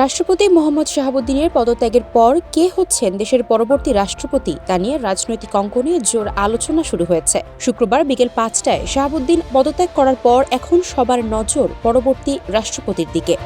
রাষ্ট্রপতি মোহাম্মদ শাহাবুদ্দিনের পদত্যাগের পর কে হচ্ছেন দেশের পরবর্তী রাষ্ট্রপতি তা নিয়ে রাজনৈতিক অঙ্গনে জোর আলোচনা শুরু হয়েছে। শুক্রবার বিকেল 5টায় শাহাবুদ্দিন পদত্যাগ করার পর এখন সবার নজর পরবর্তী রাষ্ট্রপতির দিকে।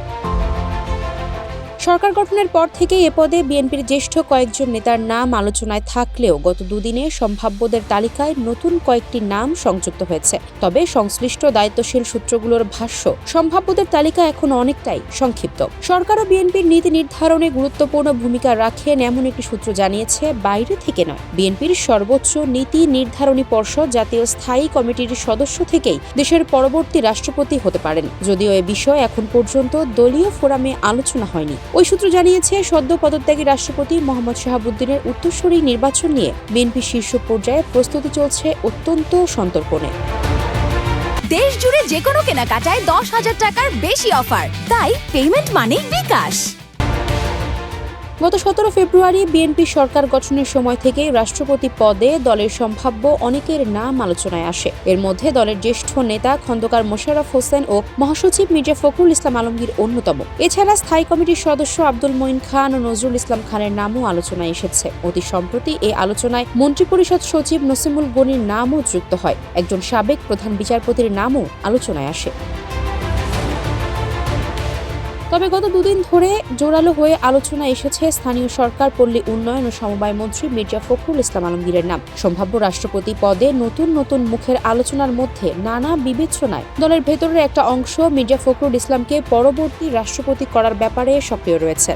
সরকার গঠনের পর থেকে এ পদে বিএনপির জ্যেষ্ঠ কয়েকজন নেতার নাম আলোচনায় থাকলেও গত দুদিনে সম্ভাব্যদের তালিকায় নতুন কয়েকটি নাম সংযুক্ত হয়েছে। তবে সংশ্লিষ্ট দায়িত্বশীল সূত্রগুলোর ভাষ্য, সম্ভাব্যদের তালিকা এখন অনেকটাই সংক্ষিপ্ত। সরকার ও বিএনপির নীতি নির্ধারণে গুরুত্বপূর্ণ ভূমিকা রাখেন এমন একটি সূত্র জানিয়েছে, বাইরে থেকে নয়, বিএনপির সর্বোচ্চ নীতি নির্ধারণী পর্ষদ জাতীয় স্থায়ী কমিটির সদস্য থেকেই দেশের পরবর্তী রাষ্ট্রপতি হতে পারেন। যদিও এ বিষয়ে এখন পর্যন্ত দলীয় ফোরামে আলোচনা হয়নি। ওই সূত্র জানিয়েছে, সদ্য পদত্যাগী রাষ্ট্রপতি মোহাম্মদ শাহাবুদ্দিনের উত্তরসূরি নির্বাচন নিয়ে বিএনপি শীর্ষ পর্যায়ে প্রস্তুতি চলছে অত্যন্ত সন্তর্পণে। দেশ জুড়ে যে কোনো কেনাকাটায় 10,000 টাকার বেশি অফার, তাই পেমেন্ট মানেই বিকাশ। গত 17 ফেব্রুয়ারি বিএনপি সরকার গঠনের সময় থেকে রাষ্ট্রপতি পদে দলের সম্ভাব্য অনেকের নাম আলোচনায় আসে। এর মধ্যে দলের জ্যেষ্ঠ নেতা খন্দকার মোশাররফ হোসেন ও মহাসচিব মির্জা ফখরুল ইসলাম আলমগীর অন্যতম। এছাড়া স্থায়ী কমিটির সদস্য আব্দুল মঈন খান ও নজরুল ইসলাম খানের নামও আলোচনায় এসেছে। অতি সম্প্রতি এই আলোচনায় মন্ত্রিপরিষদ সচিব নসিমুল গনির নামও যুক্ত হয়। একজন সাবেক প্রধান বিচারপতির নামও আলোচনায় আসে। তবে গত দুদিন ধরে জোরালো হয়ে আলোচনা এসেছে স্থানীয় সরকার, পল্লী উন্নয়ন ও সমবায় মন্ত্রী মির্জা ফখরুল ইসলাম আলমগীরের নাম। সম্ভাব্য রাষ্ট্রপতি পদে নতুন নতুন মুখের আলোচনার মধ্যে নানা বিবেচনায় দলের ভেতরের একটা অংশ মির্জা ফখরুল ইসলামকে পরবর্তী রাষ্ট্রপতি করার ব্যাপারে সক্রিয় রয়েছে।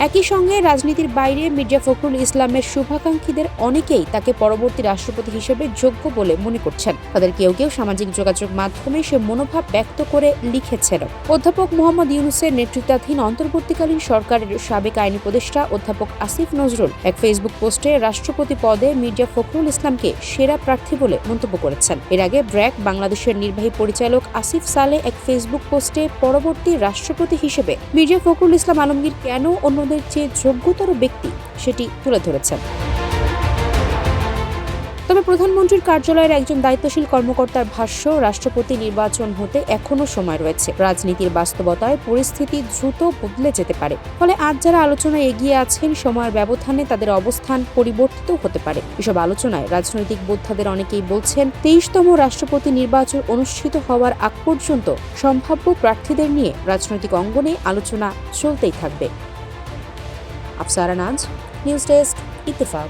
একই সঙ্গে রাজনীতির বাইরে মির্জা ফখরুল ইসলামের শুভাকাঙ্ক্ষীদের অনেকেই তাকে পরবর্তী রাষ্ট্রপতি হিসেবে যোগ্য বলে মনে করছেন। তাদের কেউ কেউ সামাজিক যোগাযোগ মাধ্যমে সে মনোভাব ব্যক্ত করে লিখেছেন। অধ্যাপক মোহাম্মদ ইউনূসের নেতৃত্বাধীন অন্তর্বর্তীকালীন সরকারের সাবেক আইনি উপদেষ্টা অধ্যাপক আসিফ নজরুল এক ফেসবুক পোস্টে রাষ্ট্রপতি পদে মির্জা ফখরুল ইসলামকে সেরা প্রার্থী বলে মন্তব্য করেছেন। এর আগে ব্র্যাক বাংলাদেশের নির্বাহী পরিচালক আসিফ সালেহ এক ফেসবুক পোস্টে পরবর্তী রাষ্ট্রপতি হিসেবে মির্জা ফখরুল ইসলাম আলমগীর কেন অন্যদের চেয়ে যোগ্যতর ব্যক্তি সেটি তুলে ধরেছেন। তবে প্রধানমন্ত্রীর কার্যালয়ের একজন দায়িত্বশীল কর্মকর্তার ভাষ্য, রাষ্ট্রপতি নির্বাচন হতে এখনো সময় রয়েছে। রাজনীতির বাস্তবতায় পরিস্থিতি দ্রুত বদলে যেতে পারে। ফলে আজ যারা আলোচনায় এগিয়ে আছেন, সময়ের ব্যবধানে তাদের অবস্থান পরিবর্তিত হতে পারে। এসব আলোচনায় রাজনৈতিক বোদ্ধাদের অনেকেই বলছেন, 23তম রাষ্ট্রপতি নির্বাচন অনুষ্ঠিত হওয়ার আগ পর্যন্ত সম্ভাব্য প্রার্থীদের নিয়ে রাজনৈতিক অঙ্গনে আলোচনা চলতেই থাকবে। আফসারা নাজ, নিউজ ডেস্ক, ইত্তেফাক।